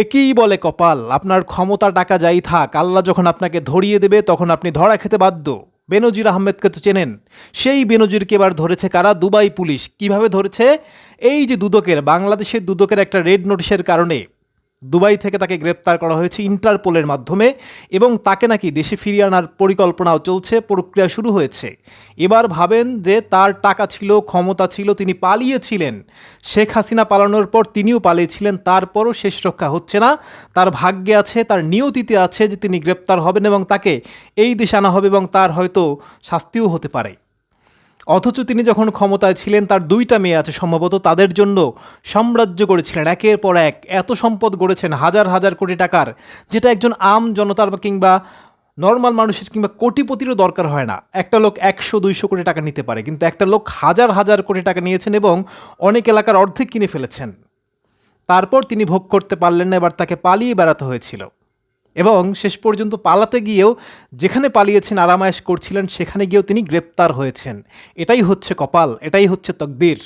একেই বলে কপাল। আপনার ক্ষমতা টাকা যাই থাক, আল্লাহ যখন আপনাকে ধরিয়ে দেবে তখন আপনি ধরা খেতে বাধ্য। বেনজির আহমেদকে তো চেনেন। সেই বেনজিরকে এবার ধরেছে কারা? Dubai police. কিভাবে ধরেছে? এই যে দুদকের, বাংলাদেশের দুদকের একটা রেড নোটিশের কারণে দুবাই থেকে তাকে গ্রেপ্তার করা হয়েছে ইন্টারপোলের মাধ্যমে, এবং তাকে নাকি দেশে ফিরিয়ে আনার পরিকল্পনাও চলছে, প্রক্রিয়া শুরু হয়েছে। এবার ভাবেন যে তার টাকা ছিল, ক্ষমতা ছিল, তিনি পালিয়েছিলেন। শেখ হাসিনা পালানোর পর তিনিও পালিয়েছিলেন, তারপরও শেষ রক্ষা হচ্ছে না। তার ভাগ্যে আছে, তার নিয়তিতে আছে যে তিনি গ্রেপ্তার হবেন এবং তাকে এই দেশে আনা হবে এবং তার হয়তো শাস্তিও হতে পারে। অথচ তিনি যখন ক্ষমতায় ছিলেন, তার দুইটা মেয়ে আছে সম্ভবত, তাদের জন্য সাম্রাজ্য গড়েছিলেন, একের পর এক এত সম্পদ গড়েছেন, হাজার হাজার কোটি টাকার, যেটা একজন আম জনতার কিংবা নর্মাল মানুষের কিংবা কোটিপতিরও দরকার হয় না। একটা লোক 100-200 কোটি টাকা নিতে পারে, কিন্তু একটা লোক হাজার হাজার কোটি টাকা নিয়েছেন এবং অনেক এলাকার অর্ধেক কিনে ফেলেছেন। তারপর তিনি ভোগ করতে পারলেন না, এবার তাকে পালিয়ে বেড়াতে হয়েছিল। এবং শেষ পর্যন্ত পালাতে গিয়েও, যেখানে পালিয়েছেন আরামায়েশ করছিলেন, সেখানে গিয়েও তিনি গ্রেপ্তার হয়েছেন। এটাই হচ্ছে কপাল, এটাই হচ্ছে তকদির।